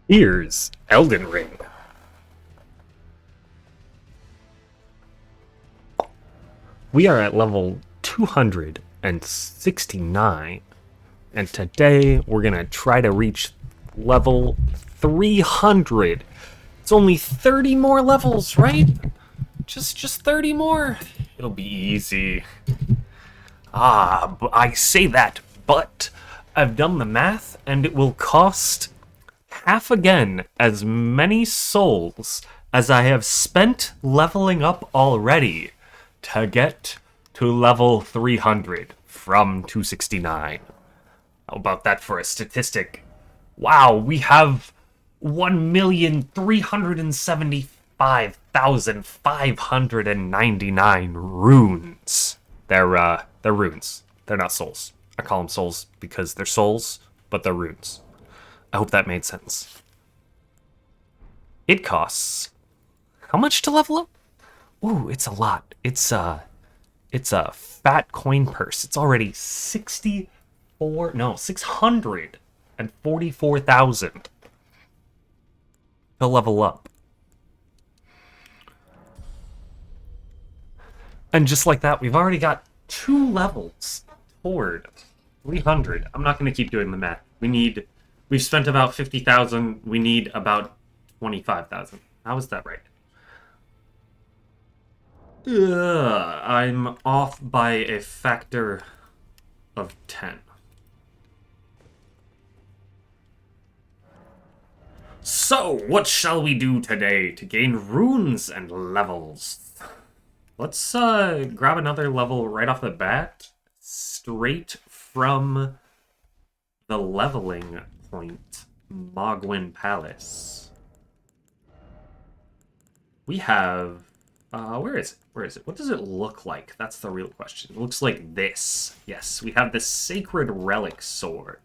Here's Elden Ring. We are at level 269, and today we're gonna try to reach level 300. It's only 30 more levels, right? Just 30 more. It'll be easy. I say that, but I've done the math, and it will cost half again as many souls as I have spent leveling up already to get to level 300 from 269. How about that for a statistic? Wow, we have 1,375,599 runes. They're runes. They're not souls. I call them souls because they're souls, but they're runes. I hope that made sense. It costs how much to level up? Ooh, it's a lot. It's a fat coin purse. It's already 644,000 to level up. And just like that, we've already got 2 levels toward 300. I'm not going to keep doing the math. We've spent about 50,000. We need about 25,000. How is that right? I'm off by a factor of 10. So, what shall we do today to gain runes and levels? Let's grab another level right off the bat, straight from the leveling point, Mogwyn Palace. We have... where is it? Where is it? What does it look like? That's the real question. It looks like this. Yes, we have the Sacred Relic Sword.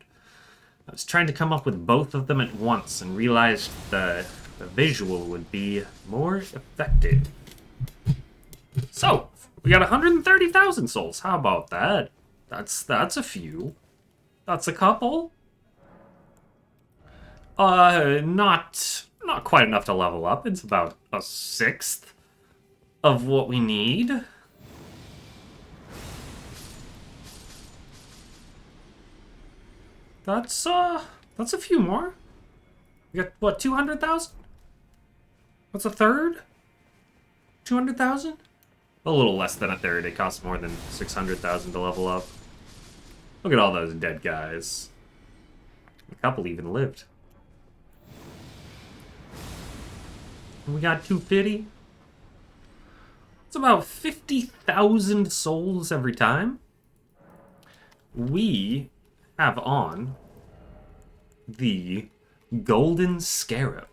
I was trying to come up with both of them at once and realized the visual would be more effective. So, we got 130,000 souls. How about that? That's a few. That's a couple. Not quite enough to level up. It's about a sixth of what we need. That's a few more. We got, what, 200,000? What's a third? 200,000? A little less than a third. It costs more than 600,000 to level up. Look at all those dead guys. A couple even lived. And we got 250. It's about 50,000 souls every time. We have on the Golden Scarab,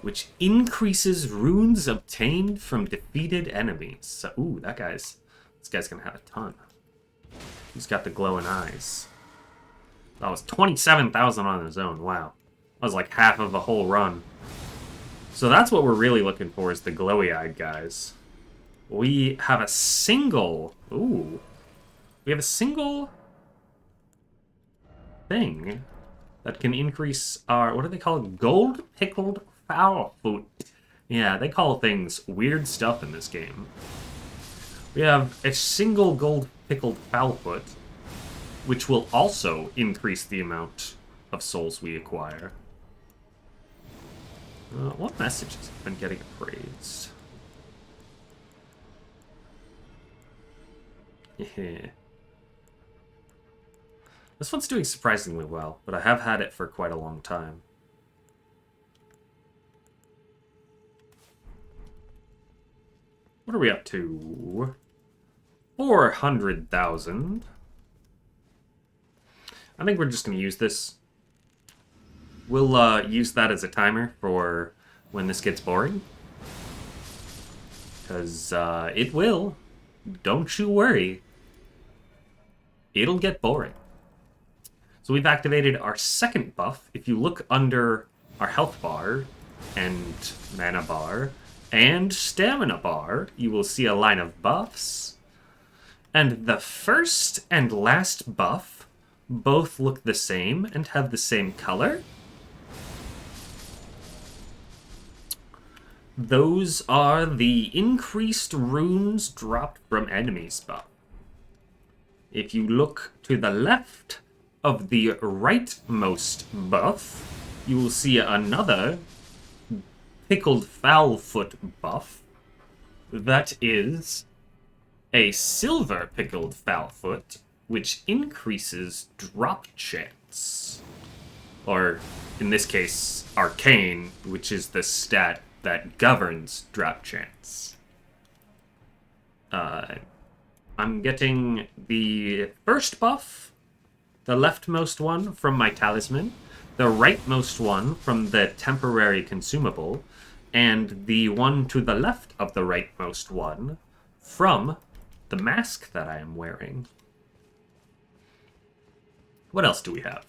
which increases runes obtained from defeated enemies. So, ooh, this guy's gonna have a ton. He's got the glowing eyes. That was 27,000 on his own. Wow. That was like half of a whole run. So that's what we're really looking for, is the glowy-eyed guys. We have a single... Ooh. We have a single thing that can increase our... What do they call it? Gold pickled fowl foot. Yeah, they call things weird stuff in this game. We have a single gold pickled fowl foot, which will also increase the amount of souls we acquire. What messages have been getting appraised? Yeah. This one's doing surprisingly well, but I have had it for quite a long time. What are we up to? 400,000. I think we're just going to use this. We'll use that as a timer for when this gets boring. Because it will. Don't you worry. It'll get boring. So we've activated our second buff. If you look under our health bar and mana bar and stamina bar, you will see a line of buffs. And the first and last buff both look the same and have the same color. those are the increased runes dropped from enemies buff. If you look to the left of the rightmost buff, you will see another pickled fowl-foot buff. That is a silver pickled fowl-foot, which increases drop chance. Or, in this case, arcane, which is the stat that governs drop chance. I'm getting the first buff, the leftmost one from my talisman, the rightmost one from the temporary consumable, and the one to the left of the rightmost one from the mask that I am wearing. What else do we have?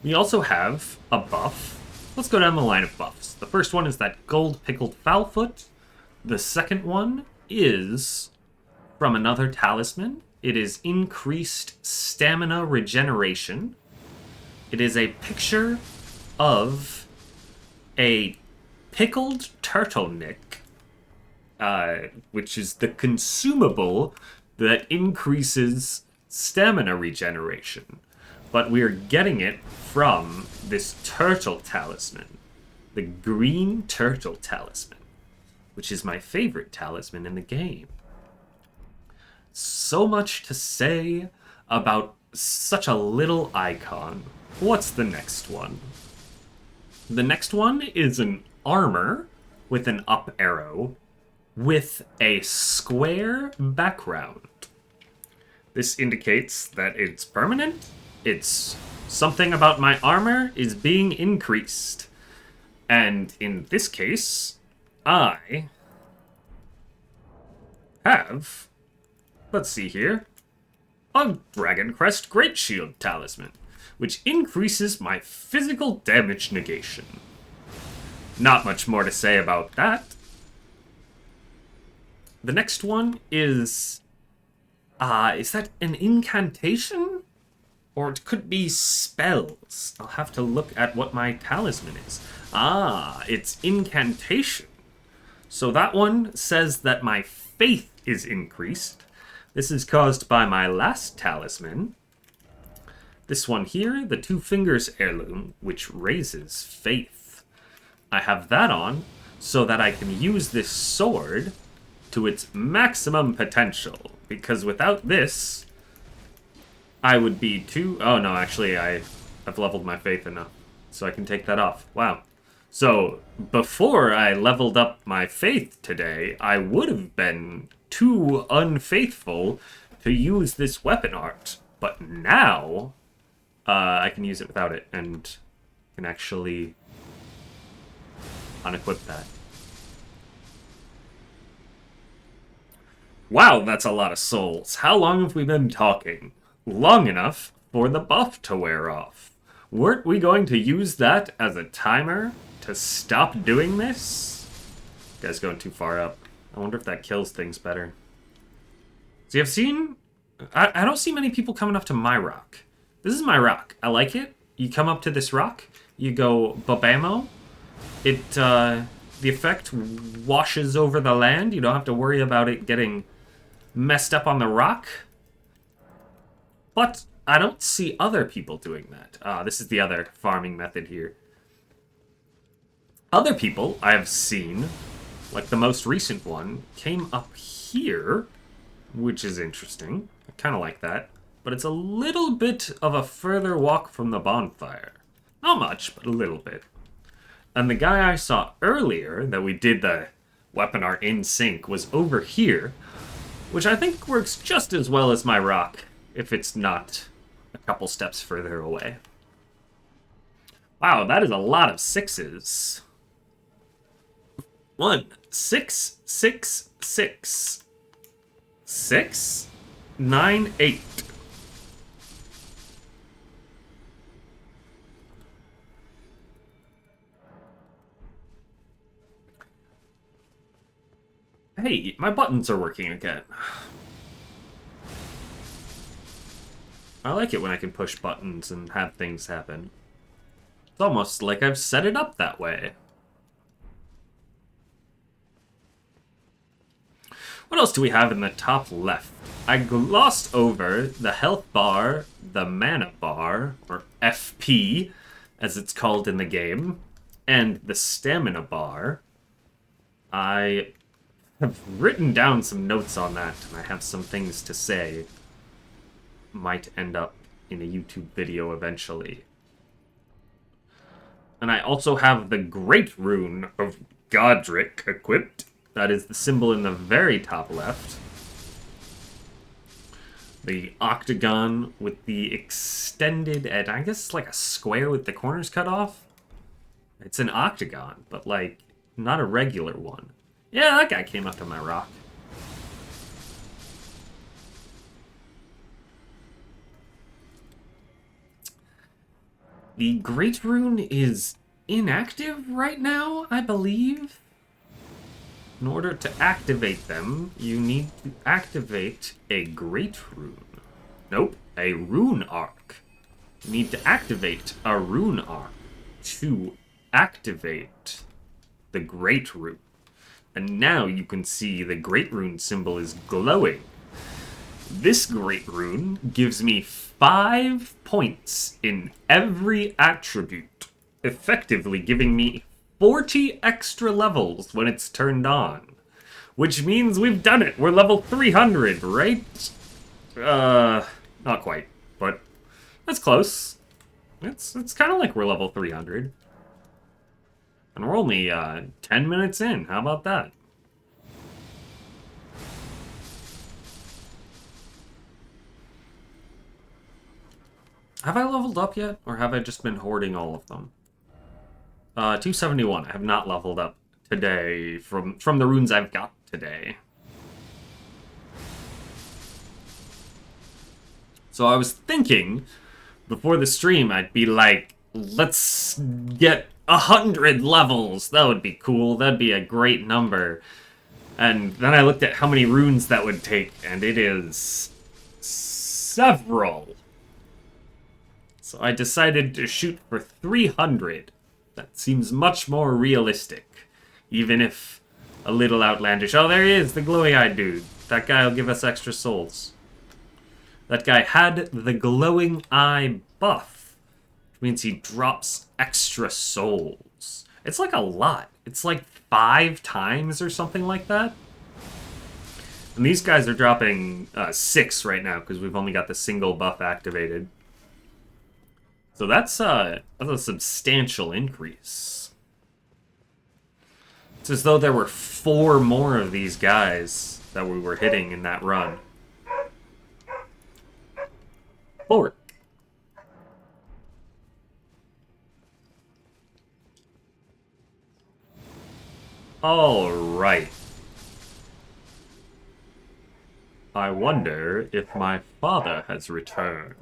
We also have a buff. Let's go down the line of buffs. The first one is that gold pickled fowl-foot. The second one is from another talisman. It is increased stamina regeneration. It is a picture of a pickled turtleneck, which is the consumable that increases stamina regeneration. But we're getting it from this turtle talisman, the green turtle talisman, which is my favorite talisman in the game. So much to say about such a little icon. What's the next one? The next one is an armor with an up arrow with a square background. This indicates that it's permanent. It's something about my armor is being increased. And in this case, I have, let's see here, a Dragon Crest Great Shield Talisman, which increases my physical damage negation. Not much more to say about that. The next one is that an incantation? Or it could be spells. I'll have to look at what my talisman is. It's Incantation. So that one says that my faith is increased. This is caused by my last talisman. This one here, the Two Fingers Heirloom, which raises faith. I have that on so that I can use this sword to its maximum potential. Because without this, I would be too... Oh, no, actually, I've leveled my faith enough, so I can take that off. Wow. So, before I leveled up my faith today, I would have been too unfaithful to use this weapon art. But now, I can use it without it, and can actually unequip that. Wow, that's a lot of souls. How long have we been talking? Long enough for the buff to wear off. Weren't we going to use that as a timer to stop doing this? This guy's going too far up. I wonder if that kills things better. See, I've seen... I don't see many people coming up to my rock. This is my rock. I like it. You come up to this rock, you go babamo. It, the effect washes over the land. You don't have to worry about it getting messed up on the rock. But I don't see other people doing that. This is the other farming method here. Other people I have seen, like the most recent one, came up here, which is interesting. I kind of like that. But it's a little bit of a further walk from the bonfire. Not much, but a little bit. And the guy I saw earlier, that we did the weapon art in sync, was over here, which I think works just as well as my rock, if it's not a couple steps further away. Wow, that is a lot of sixes. 1, 6, 6, 6. 6, 9, 8. Hey, my buttons are working again. I like it when I can push buttons and have things happen. It's almost like I've set it up that way. What else do we have in the top left? I glossed over the health bar, the mana bar, or FP, as it's called in the game, and the stamina bar. I have written down some notes on that, and I have some things to say. Might end up in a YouTube video eventually. And I also have the Great Rune of Godric equipped. That is the symbol in the very top left. The octagon with the extended edge. I guess it's like a square with the corners cut off. It's an octagon, but like not a regular one. Yeah, that guy came up to my rock. The Great Rune is inactive right now, I believe. In order to activate them, you need to activate a Great Rune. Nope, a Rune Arc. You need to activate a Rune Arc to activate the Great Rune. And now you can see the Great Rune symbol is glowing. This Great Rune gives me 5 points in every attribute, effectively giving me 40 extra levels when it's turned on. Which means we've done it! We're level 300, right? Not quite, but that's close. It's kind of like we're level 300. And we're only 10 minutes in. How about that? Have I leveled up yet? Or have I just been hoarding all of them? 271. I have not leveled up today from the runes I've got today. So I was thinking, before the stream, I'd be like, let's get 100 levels. That would be cool. That'd be a great number. And then I looked at how many runes that would take, and it is several. So I decided to shoot for 300. That seems much more realistic, even if a little outlandish. Oh, there he is, the glowy-eyed dude. That guy will give us extra souls. That guy had the glowing eye buff, which means he drops extra souls. It's like a lot. It's like 5 times or something like that. And these guys are dropping 6 right now because we've only got the single buff activated. So that's a substantial increase. It's as though there were 4 more of these guys that we were hitting in that run. 4. All right. I wonder if my father has returned.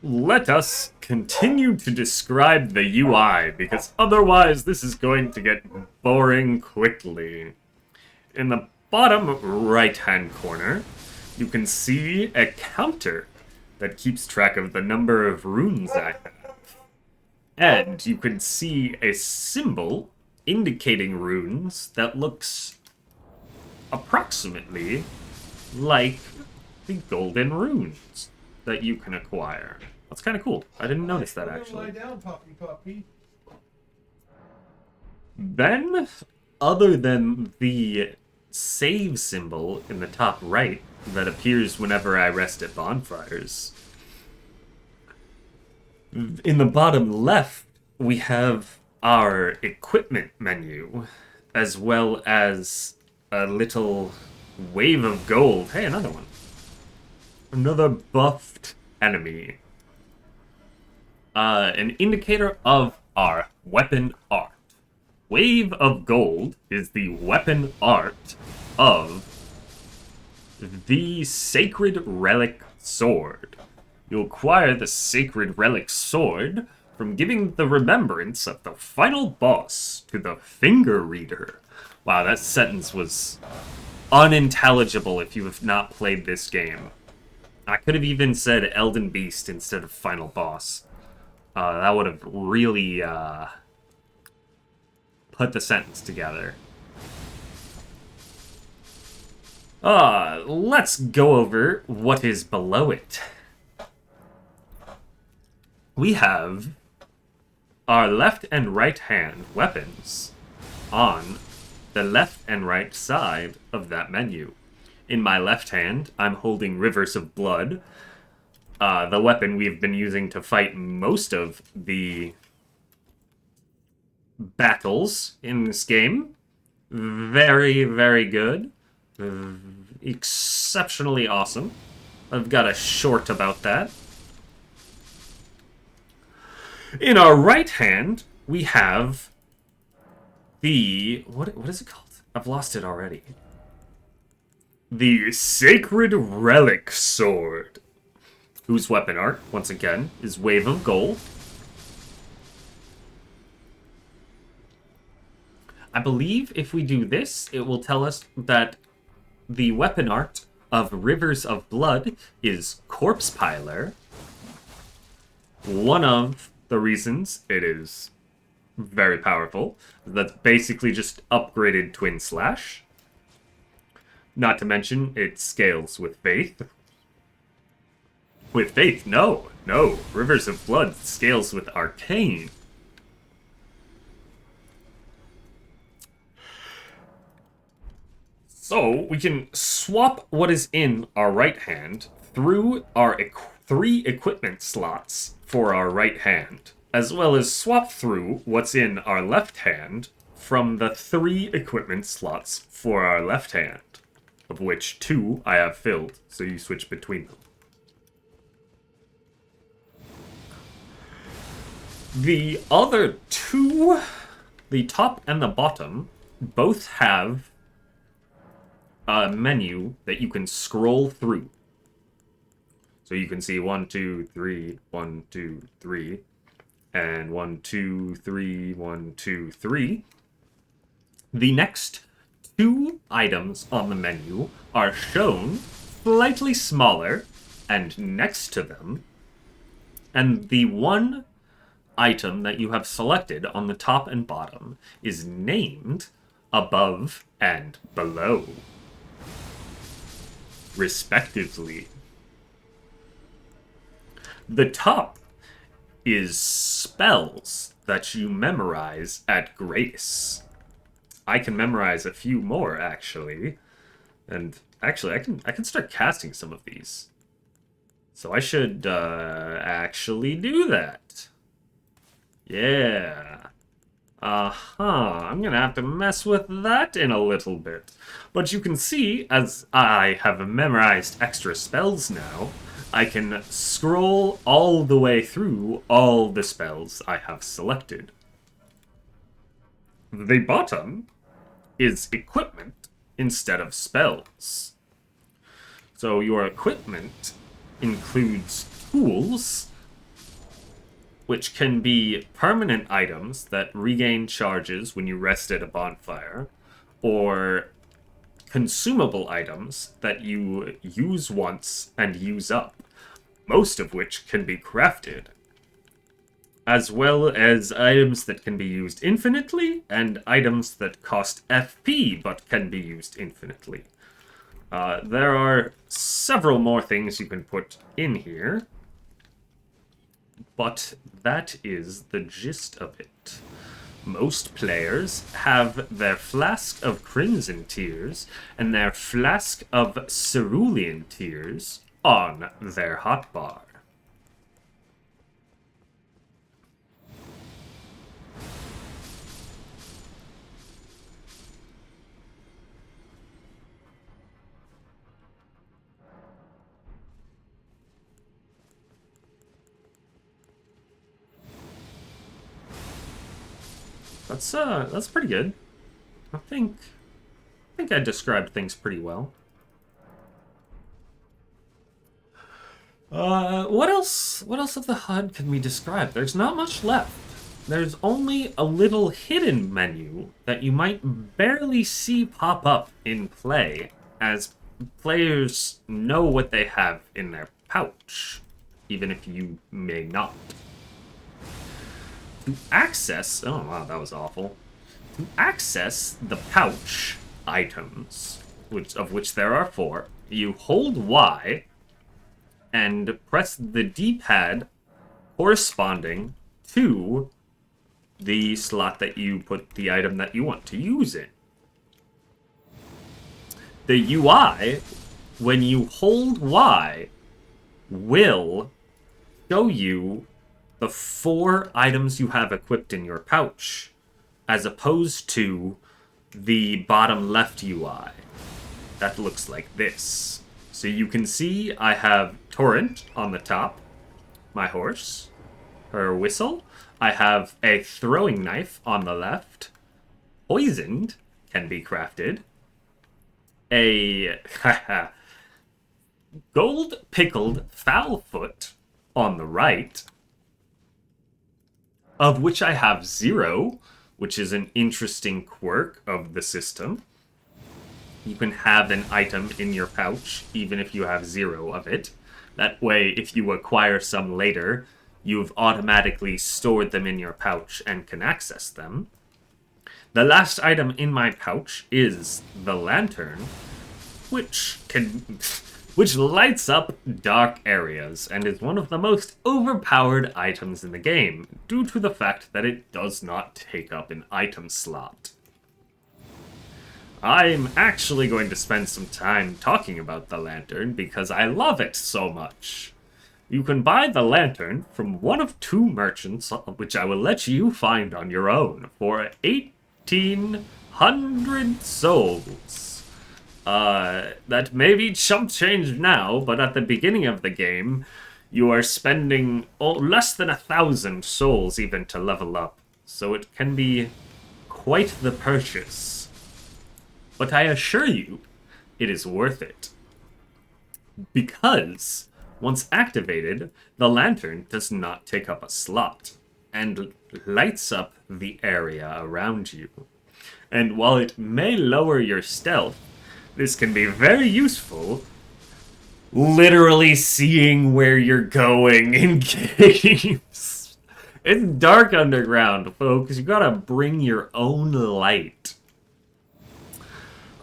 Let us continue to describe the UI, because otherwise this is going to get boring quickly. In the bottom right-hand corner, you can see a counter that keeps track of the number of runes I have. And you can see a symbol indicating runes that looks approximately like the golden runes that you can acquire. That's kind of cool. I didn't notice that, actually. Lie down, puppy. Then, other than the save symbol in the top right that appears whenever I rest at bonfires, in the bottom left, we have our equipment menu, as well as a little wave of gold. Hey, another one. Another buffed enemy. An indicator of our weapon art. Wave of Gold is the weapon art of the Sacred Relic Sword. You acquire the Sacred Relic Sword from giving the remembrance of the final boss to the Finger Reader. Wow, that sentence was unintelligible if you have not played this game. I could have even said Elden Beast instead of Final Boss. That would have really put the sentence together. Let's go over what is below it. We have our left and right hand weapons on the left and right side of that menu. In my left hand, I'm holding Rivers of Blood, the weapon we've been using to fight most of the battles in this game. Very, very good. Exceptionally awesome. I've got a short about that. In our right hand, we have the... What is it called? I've lost it already. The Sacred Relic Sword, whose weapon art, once again, is Wave of Gold. I believe if we do this, it will tell us that the weapon art of Rivers of Blood is Corpse Piler. One of the reasons it is very powerful. That's basically just upgraded Twin Slash. Not to mention, it scales with Faith. With Faith? No. Rivers of Blood scales with Arcane. So, we can swap what is in our right hand through our 3 equipment slots for our right hand, as well as swap through what's in our left hand from the 3 equipment slots for our left hand, of which 2 I have filled, so you switch between them. The other 2, the top and the bottom, both have a menu that you can scroll through. So you can see 1, 2, 3, 1, 2, 3, and 1, 2, 3, 1, 2, 3. The next 2 items on the menu are shown slightly smaller and next to them, and the one item that you have selected on the top and bottom is named above and below, respectively. The top is spells that you memorize at Grace. I can memorize a few more, actually. And actually, I can start casting some of these. So I should actually do that. Yeah. I'm gonna have to mess with that in a little bit. But you can see, as I have memorized extra spells now, I can scroll all the way through all the spells I have selected. The bottom is equipment instead of spells. So your equipment includes tools, which can be permanent items that regain charges when you rest at a bonfire, or consumable items that you use once and use up, most of which can be crafted, as well as items that can be used infinitely, and items that cost FP but can be used infinitely. There are several more things you can put in here, but that is the gist of it. Most players have their Flask of Crimson Tears and their Flask of Cerulean Tears on their hotbar. That's pretty good. I think I described things pretty well. What else of the HUD can we describe? There's not much left. There's only a little hidden menu that you might barely see pop up in play as players know what they have in their pouch, even if you may not. To access... Oh, wow, that was awful. To access the pouch items, of which there are 4, you hold Y and press the D-pad corresponding to the slot that you put the item that you want to use in. The UI, when you hold Y, will show you the 4 items you have equipped in your pouch, as opposed to the bottom left UI. That looks like this. So you can see I have Torrent on the top, my horse, her whistle. I have a throwing knife on the left. Poisoned can be crafted. A gold pickled foul foot on the right, of which I have 0, which is an interesting quirk of the system. You can have an item in your pouch, even if you have 0 of it. That way, if you acquire some later, you've automatically stored them in your pouch and can access them. The last item in my pouch is the lantern, which lights up dark areas and is one of the most overpowered items in the game, due to the fact that it does not take up an item slot. I'm actually going to spend some time talking about the lantern because I love it so much. You can buy the lantern from one of 2 merchants, which I will let you find on your own, for 1,800 souls. That may be chump change now, but at the beginning of the game, you are spending less than 1,000 souls even to level up, so it can be quite the purchase. But I assure you, it is worth it. Because, once activated, the lantern does not take up a slot, and lights up the area around you. And while it may lower your stealth, this can be very useful, literally seeing where you're going in games. It's dark underground, folks. You gotta bring your own light.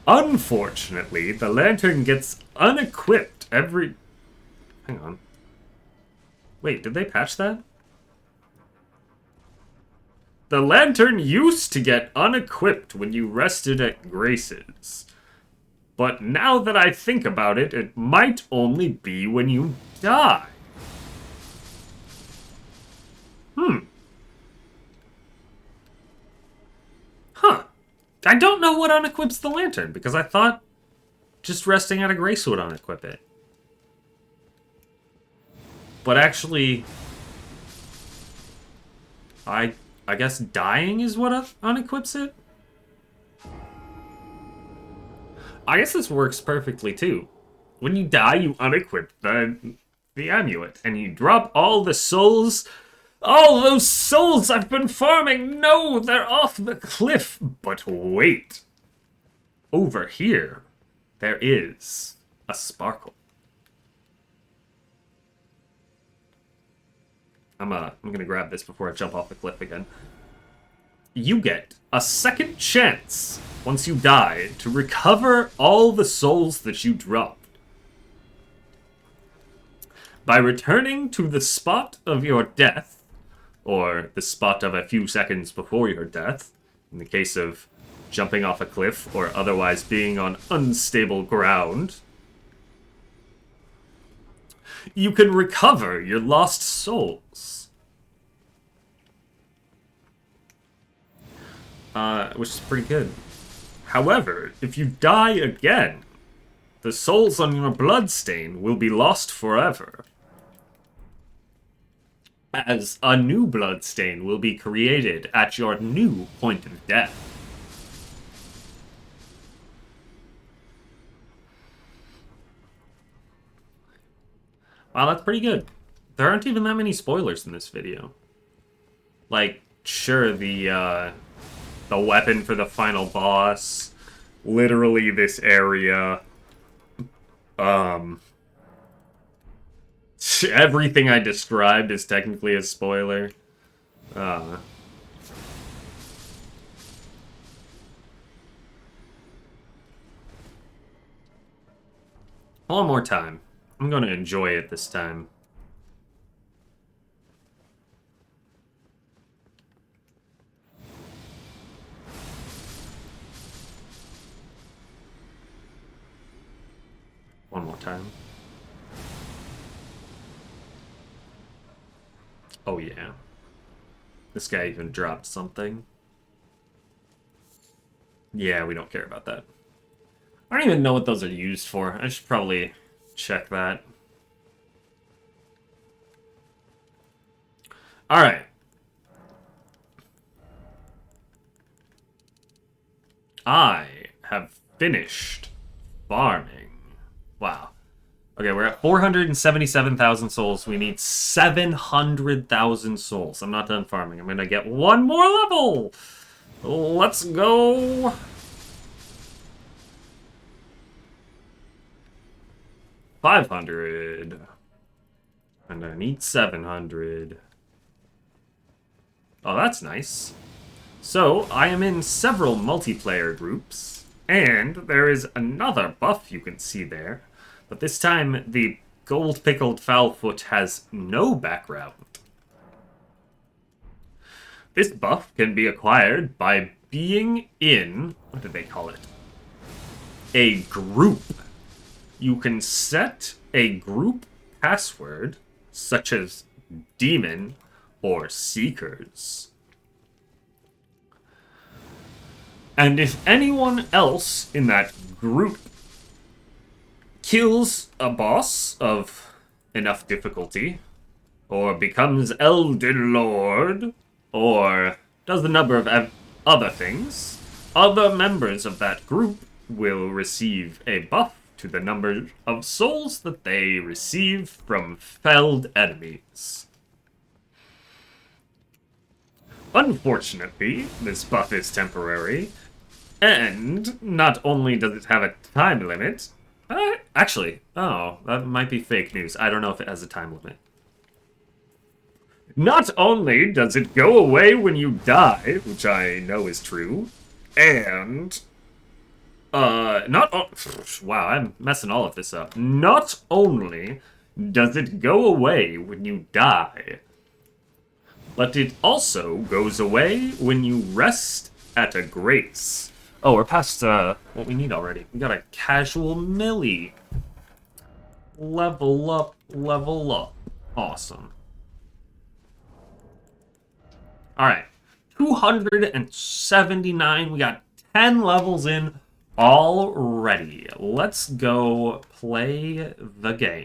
Unfortunately, the lantern gets unequipped every... Hang on. Wait, did they patch that? The lantern used to get unequipped when you rested at Grace's. But now that I think about it, it might only be when you die. Huh. I don't know what unequips the lantern, because I thought just resting at a grace would unequip it. But actually, I guess dying is what unequips it? I guess this works perfectly, too. When you die, you unequip the amulet, and you drop all the souls. All those souls I've been farming! No, they're off the cliff! But wait. Over here, there is a sparkle. I'm gonna grab this before I jump off the cliff again. You get a second chance, once you die, to recover all the souls that you dropped. By returning to the spot of your death, or the spot of a few seconds before your death, in the case of jumping off a cliff or otherwise being on unstable ground, you can recover your lost souls. Which is pretty good. However, if you die again, the souls on your bloodstain will be lost forever, as a new bloodstain will be created at your new point of death. Wow, that's pretty good. There aren't even that many spoilers in this video. Like, sure, the weapon for the final boss, literally this area, Everything I described is technically a spoiler. One more time. I'm going to enjoy it this time. One more time. Oh yeah. This guy even dropped something. Yeah, we don't care about that. I don't even know what those are used for. I should probably check that. Alright. I have finished farming. Wow. Okay, we're at 477,000 souls. We need 700,000 souls. I'm not done farming. I'm gonna get one more level! Let's go! $500. And I need 700. Oh, that's nice. So, I am in several multiplayer groups, and there is another buff you can see there. But this time, the gold pickled foulfoot has no background. This buff can be acquired by being in, what do they call it? A group. You can set a group password, such as demon or seekers. And if anyone else in that group kills a boss of enough difficulty, or becomes Elden Lord, or does a number of other things, other members of that group will receive a buff to the number of souls that they receive from felled enemies. Unfortunately, this buff is temporary, and not only does it have a time limit, actually, oh, that might be fake news. I don't know if it has a time limit. Not only does it go away when you die, which I know is true, and wow, I'm messing all of this up. Not only does it go away when you die, but it also goes away when you rest at a grace. Oh, we're past what we need already. We got a casual melee. Level up, level up. Awesome. Alright. 279. We got 10 levels in already. Let's go play the game.